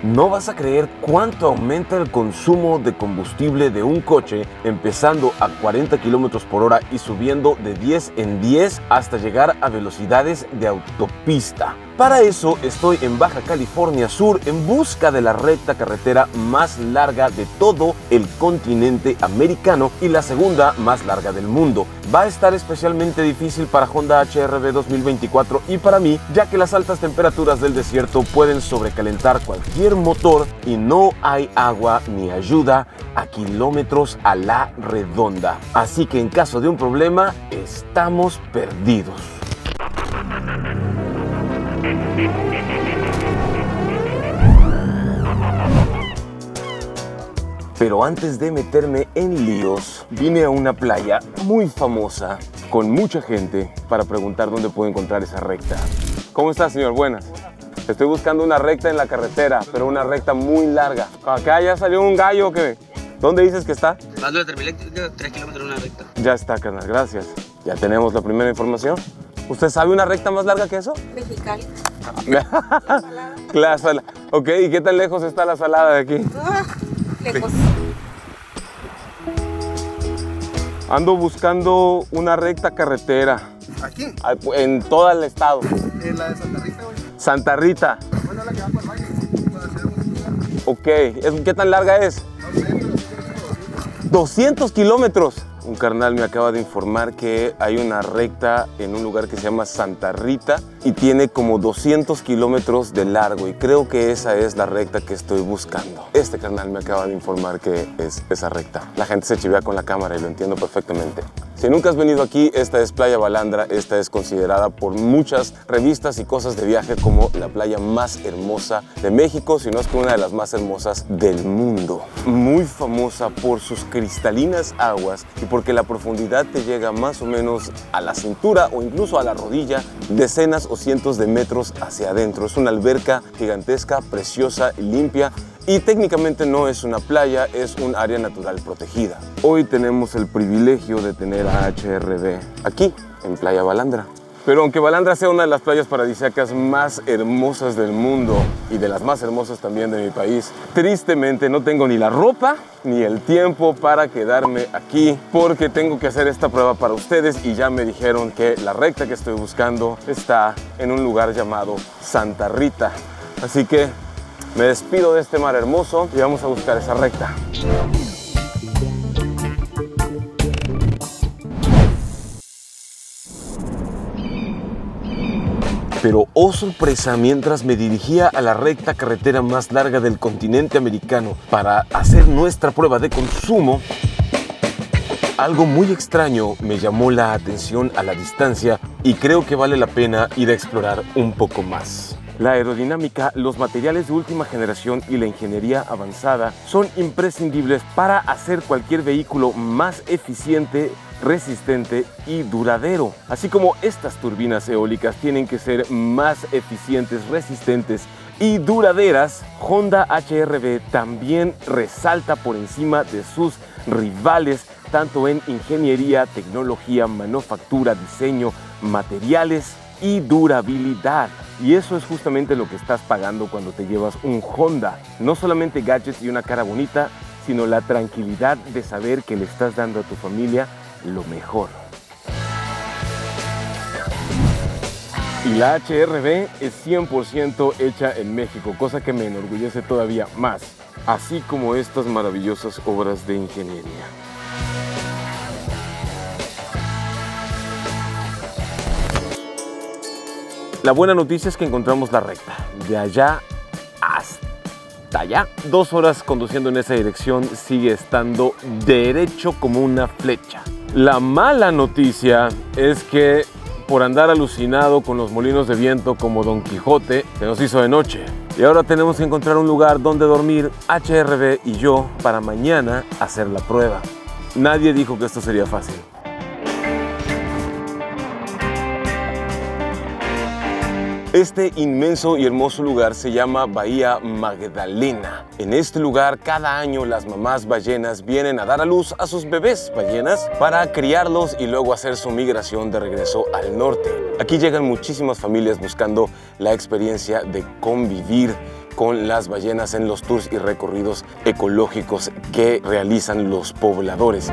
No vas a creer cuánto aumenta el consumo de combustible de un coche empezando a 40 kilómetros por hora y subiendo de 10 en 10 hasta llegar a velocidades de autopista. Para eso estoy en Baja California Sur en busca de la recta carretera más larga de todo el continente americano y la segunda más larga del mundo. Va a estar especialmente difícil para Honda HR-V 2024 y para mí, ya que las altas temperaturas del desierto pueden sobrecalentar cualquier motor y no hay agua ni ayuda a kilómetros a la redonda. Así que en caso de un problema, estamos perdidos. Pero antes de meterme en líos, vine a una playa muy famosa, con mucha gente, para preguntar dónde puedo encontrar esa recta. ¿Cómo está, señor? Buenas. Estoy buscando una recta en la carretera, pero una recta muy larga. Acá ya salió un gallo que... ¿Dónde dices que está? Bando de Termiléctrica, 3 kilómetros una recta. Ya está, carnal, gracias. Ya tenemos la primera información. ¿Usted sabe una recta más larga que eso? Mexicali. La salada. Ok, ¿y qué tan lejos está la salada de aquí? Lejos. Ando buscando una recta carretera. ¿Aquí? En todo el estado. En la de Santa Rita, güey. Santa Rita. Bueno, la que va por el valle. Puede ser un... Ok, ¿qué tan larga es? No sé, pero sí que 200 kilómetros. Un carnal me acaba de informar que hay una recta en un lugar que se llama Santa Rita y tiene como 200 kilómetros de largo y creo que esa es la recta que estoy buscando. Este carnal me acaba de informar que es esa recta. La gente se chivea con la cámara y lo entiendo perfectamente. Si nunca has venido aquí, esta es Playa Balandra. Esta es considerada por muchas revistas y cosas de viaje como la playa más hermosa de México, si no es que una de las más hermosas del mundo. Muy famosa por sus cristalinas aguas y porque la profundidad te llega más o menos a la cintura o incluso a la rodilla, decenas o cientos de metros hacia adentro. Es una alberca gigantesca, preciosa y limpia. Y técnicamente no es una playa, es un área natural protegida. Hoy tenemos el privilegio de tener a HR-V aquí, en Playa Balandra. Pero aunque Balandra sea una de las playas paradisíacas más hermosas del mundo y de las más hermosas también de mi país, tristemente no tengo ni la ropa ni el tiempo para quedarme aquí porque tengo que hacer esta prueba para ustedes y ya me dijeron que la recta que estoy buscando está en un lugar llamado Santa Rita. Así que me despido de este mar hermoso y vamos a buscar esa recta. Pero oh sorpresa, mientras me dirigía a la recta carretera más larga del continente americano para hacer nuestra prueba de consumo, algo muy extraño me llamó la atención a la distancia y creo que vale la pena ir a explorar un poco más. La aerodinámica, los materiales de última generación y la ingeniería avanzada son imprescindibles para hacer cualquier vehículo más eficiente, resistente y duradero. Así como estas turbinas eólicas tienen que ser más eficientes, resistentes y duraderas, Honda HR-V también resalta por encima de sus rivales, tanto en ingeniería, tecnología, manufactura, diseño, materiales y durabilidad. Y eso es justamente lo que estás pagando cuando te llevas un Honda. No solamente gadgets y una cara bonita, sino la tranquilidad de saber que le estás dando a tu familia lo mejor. Y la HR-V es 100% hecha en México, cosa que me enorgullece todavía más, así como estas maravillosas obras de ingeniería. La buena noticia es que encontramos la recta, de allá hasta allá. 2 horas conduciendo en esa dirección, sigue estando derecho como una flecha. La mala noticia es que por andar alucinado con los molinos de viento como Don Quijote, se nos hizo de noche. Y ahora tenemos que encontrar un lugar donde dormir, HR-V y yo, para mañana hacer la prueba. Nadie dijo que esto sería fácil. Este inmenso y hermoso lugar se llama Bahía Magdalena. En este lugar, cada año las mamás ballenas vienen a dar a luz a sus bebés ballenas para criarlos y luego hacer su migración de regreso al norte. Aquí llegan muchísimas familias buscando la experiencia de convivir con las ballenas en los tours y recorridos ecológicos que realizan los pobladores.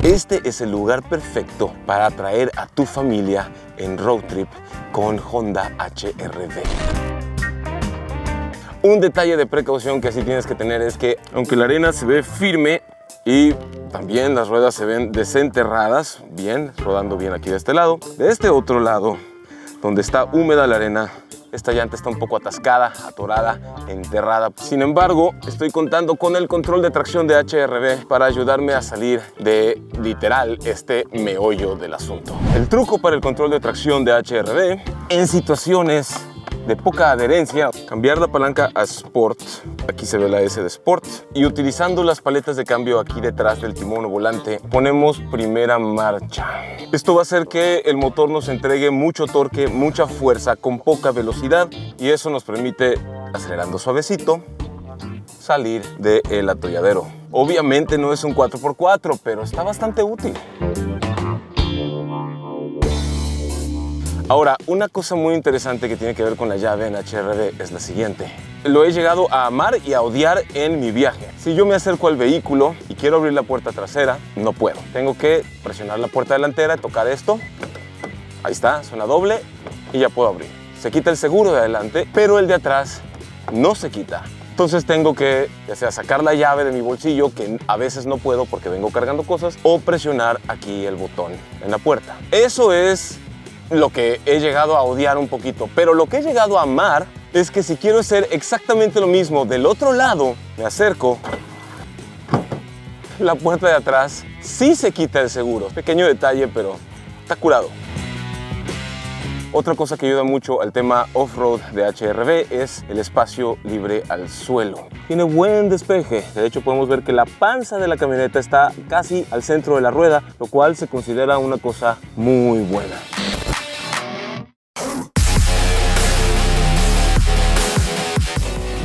Este es el lugar perfecto para traer a tu familia en road trip con Honda HR-V. Un detalle de precaución que sí tienes que tener es que, aunque la arena se ve firme y también las ruedas se ven desenterradas, bien, rodando bien aquí de este lado, de este otro lado, donde está húmeda la arena, esta llanta está un poco atascada, atorada, enterrada. Sin embargo, estoy contando con el control de tracción de HR-V para ayudarme a salir de, literal, este meollo del asunto. El truco para el control de tracción de HR-V en situaciones de poca adherencia, cambiar la palanca a Sport, aquí se ve la S de Sport, y utilizando las paletas de cambio aquí detrás del timón o volante, ponemos primera marcha. Esto va a hacer que el motor nos entregue mucho torque, mucha fuerza con poca velocidad, y eso nos permite, acelerando suavecito, salir del atolladero. Obviamente no es un 4x4, pero está bastante útil. Ahora, una cosa muy interesante que tiene que ver con la llave en HR-V es la siguiente. Lo he llegado a amar y a odiar en mi viaje. Si yo me acerco al vehículo y quiero abrir la puerta trasera, no puedo. Tengo que presionar la puerta delantera, tocar esto. Ahí está, suena doble y ya puedo abrir. Se quita el seguro de adelante, pero el de atrás no se quita. Entonces tengo que, ya sea sacar la llave de mi bolsillo, que a veces no puedo porque vengo cargando cosas, o presionar aquí el botón en la puerta. Eso es lo que he llegado a odiar un poquito, pero lo que he llegado a amar es que si quiero hacer exactamente lo mismo del otro lado, me acerco, la puerta de atrás sí se quita el seguro. Pequeño detalle, pero está curado. Otra cosa que ayuda mucho al tema off-road de HR-V es el espacio libre al suelo. Tiene buen despeje. De hecho, podemos ver que la panza de la camioneta está casi al centro de la rueda, lo cual se considera una cosa muy buena.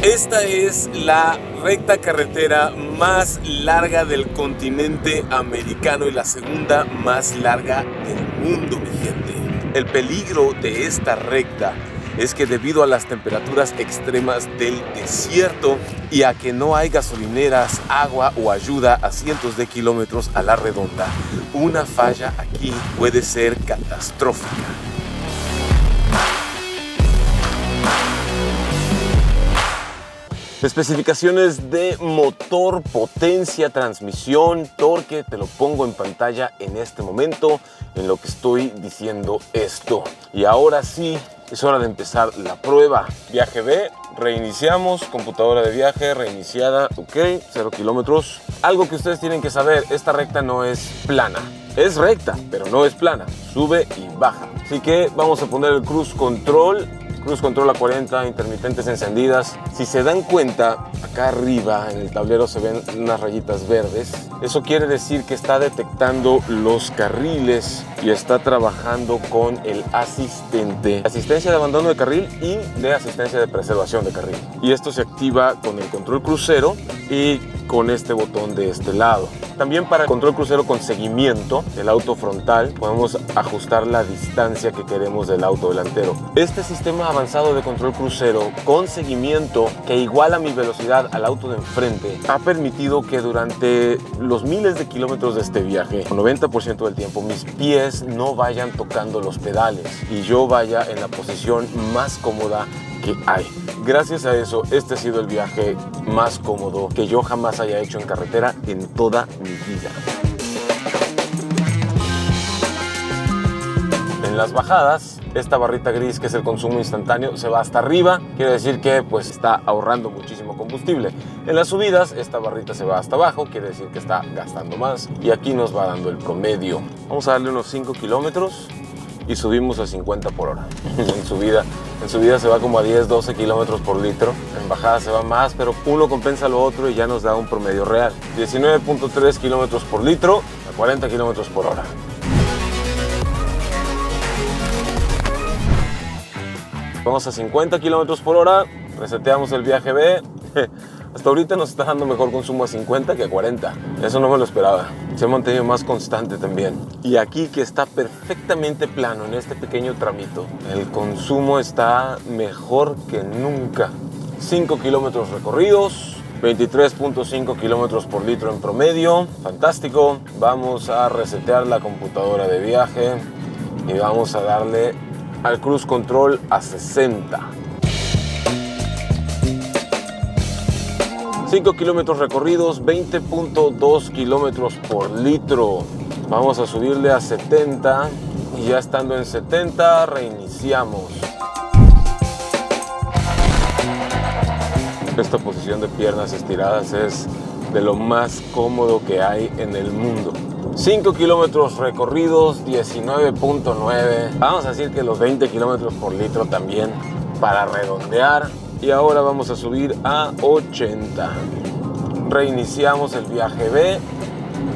Esta es la recta carretera más larga del continente americano y la segunda más larga del mundo, mi gente. El peligro de esta recta es que debido a las temperaturas extremas del desierto y a que no hay gasolineras, agua o ayuda a cientos de kilómetros a la redonda, una falla aquí puede ser catastrófica. Especificaciones de motor, potencia, transmisión, torque, te lo pongo en pantalla en este momento en lo que estoy diciendo esto. Y ahora sí, es hora de empezar la prueba. Viaje B, reiniciamos, computadora de viaje reiniciada, ok, 0 kilómetros. Algo que ustedes tienen que saber, esta recta no es plana. Es recta, pero no es plana, sube y baja. Así que vamos a poner el cruise control. Cruise control a 40, intermitentes encendidas. Si se dan cuenta, acá arriba en el tablero se ven unas rayitas verdes. Eso quiere decir que está detectando los carriles y está trabajando con el asistente. Asistencia de abandono de carril y de asistencia de preservación de carril. Y esto se activa con el control crucero y con este botón de este lado. También para el control crucero con seguimiento del auto frontal podemos ajustar la distancia que queremos del auto delantero. Este sistema avanzado de control crucero con seguimiento que iguala mi velocidad al auto de enfrente ha permitido que durante los miles de kilómetros de este viaje, 90% del tiempo, mis pies no vayan tocando los pedales y yo vaya en la posición más cómoda que hay. Gracias a eso, este ha sido el viaje más cómodo que yo jamás haya hecho en carretera en toda mi vida. En las bajadas, esta barrita gris, que es el consumo instantáneo, se va hasta arriba. Quiere decir que pues está ahorrando muchísimo combustible. En las subidas, esta barrita se va hasta abajo. Quiere decir que está gastando más. Y aquí nos va dando el promedio. Vamos a darle unos 5 kilómetros y subimos a 50 por hora. En subida se va como a 10, 12 kilómetros por litro. En bajada se va más, pero uno compensa lo otro y ya nos da un promedio real. 19.3 kilómetros por litro a 40 kilómetros por hora. Vamos a 50 kilómetros por hora, reseteamos el viaje B. Hasta ahorita nos está dando mejor consumo a 50 que a 40. Eso no me lo esperaba. Se ha mantenido más constante también. Y aquí, que está perfectamente plano en este pequeño tramito, el consumo está mejor que nunca. 5 kilómetros recorridos, 23.5 kilómetros por litro en promedio. Fantástico. Vamos a resetear la computadora de viaje y vamos a darle al cruise control a 60. 5 kilómetros recorridos, 20.2 kilómetros por litro. Vamos a subirle a 70 y ya estando en 70 reiniciamos. Esta posición de piernas estiradas es de lo más cómodo que hay en el mundo. 5 kilómetros recorridos, 19.9. Vamos a decir que los 20 kilómetros por litro también para redondear. Y ahora vamos a subir a 80. Reiniciamos el viaje B.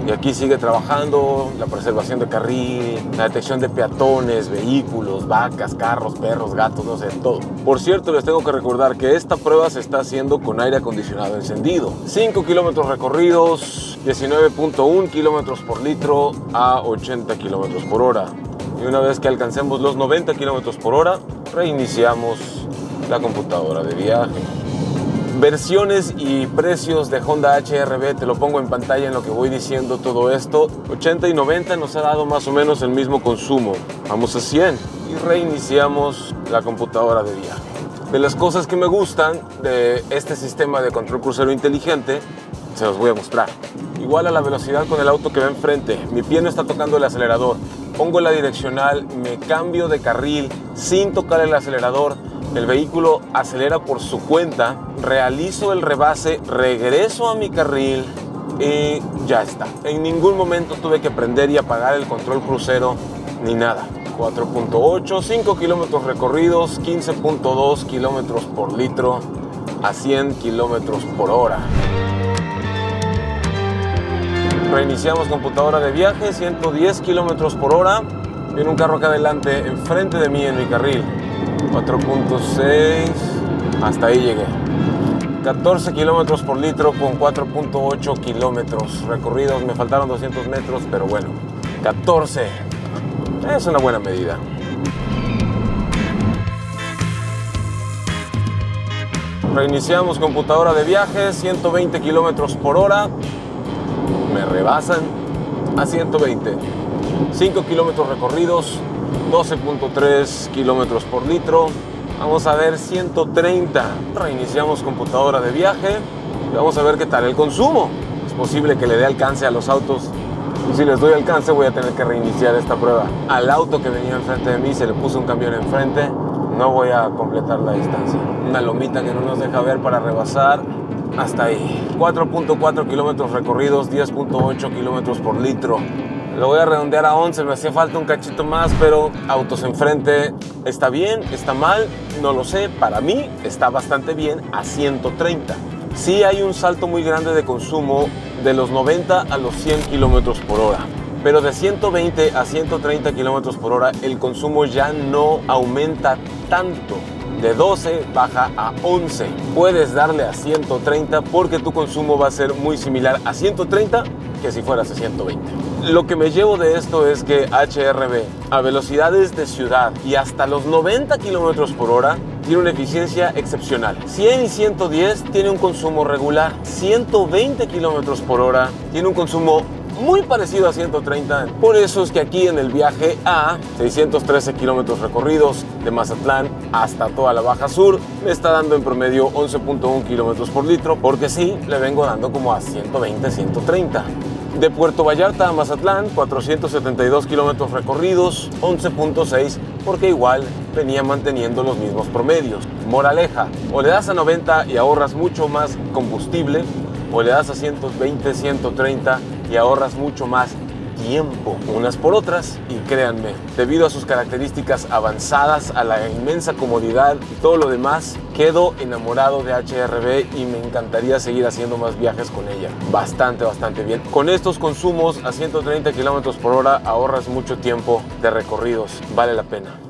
Y aquí sigue trabajando la preservación de carril, la detección de peatones, vehículos, vacas, carros, perros, gatos, no sé, todo. Por cierto, les tengo que recordar que esta prueba se está haciendo con aire acondicionado encendido. 5 kilómetros recorridos, 19.1 kilómetros por litro a 80 kilómetros por hora. Y una vez que alcancemos los 90 kilómetros por hora, reiniciamos la computadora de viaje. Versiones y precios de Honda HR-V te lo pongo en pantalla en lo que voy diciendo todo esto. 80 y 90 nos ha dado más o menos el mismo consumo. Vamos a 100 y reiniciamos la computadora de viaje. De las cosas que me gustan de este sistema de control crucero inteligente, se los voy a mostrar. Igual a la velocidad con el auto que va enfrente, mi pie no está tocando el acelerador, pongo la direccional, me cambio de carril sin tocar el acelerador. El vehículo acelera por su cuenta, realizo el rebase, regreso a mi carril y ya está. En ningún momento tuve que prender y apagar el control crucero ni nada. 4.8, 5 kilómetros recorridos, 15.2 kilómetros por litro a 100 kilómetros por hora. Reiniciamos computadora de viaje, 110 kilómetros por hora. Viene un carro acá adelante, enfrente de mí en mi carril. 4.6, hasta ahí llegué. 14 kilómetros por litro con 4.8 kilómetros recorridos. Me faltaron 200 metros, pero bueno, 14 es una buena medida. Reiniciamos computadora de viaje, 120 kilómetros por hora. Me rebasan a 120. 5 kilómetros recorridos, 12.3 kilómetros por litro. Vamos a ver 130. Reiniciamos computadora de viaje y vamos a ver qué tal el consumo. Es posible que le dé alcance a los autos. Y si les doy alcance voy a tener que reiniciar esta prueba. Al auto que venía enfrente de mí se le puso un camión enfrente. No voy a completar la distancia. Una lomita que no nos deja ver para rebasar. Hasta ahí. 4.4 kilómetros recorridos, 10.8 kilómetros por litro. Lo voy a redondear a 11, me hacía falta un cachito más, pero autos enfrente. ¿Está bien? ¿Está mal? No lo sé. Para mí está bastante bien a 130. Sí hay un salto muy grande de consumo de los 90 a los 100 kilómetros por hora. Pero de 120 a 130 kilómetros por hora el consumo ya no aumenta tanto. De 12 baja a 11. Puedes darle a 130 porque tu consumo va a ser muy similar a 130 que si fueras a 120. Lo que me llevo de esto es que HR-V a velocidades de ciudad y hasta los 90 kilómetros por hora tiene una eficiencia excepcional. 100 y 110 tiene un consumo regular. 120 kilómetros por hora tiene un consumo muy parecido a 130. Por eso es que aquí en el viaje a 613 kilómetros recorridos de Mazatlán hasta toda la Baja Sur me está dando en promedio 11.1 kilómetros por litro, porque sí, le vengo dando como a 120, 130. De Puerto Vallarta a Mazatlán, 472 kilómetros recorridos, 11.6, porque igual venía manteniendo los mismos promedios. Moraleja, o le das a 90 y ahorras mucho más combustible, o le das a 120, 130 y ahorras mucho más tiempo. Unas por otras, y créanme, debido a sus características avanzadas, a la inmensa comodidad y todo lo demás, quedo enamorado de HR-V y me encantaría seguir haciendo más viajes con ella. Bastante bien. Con estos consumos a 130 kilómetros por hora ahorras mucho tiempo de recorridos. Vale la pena.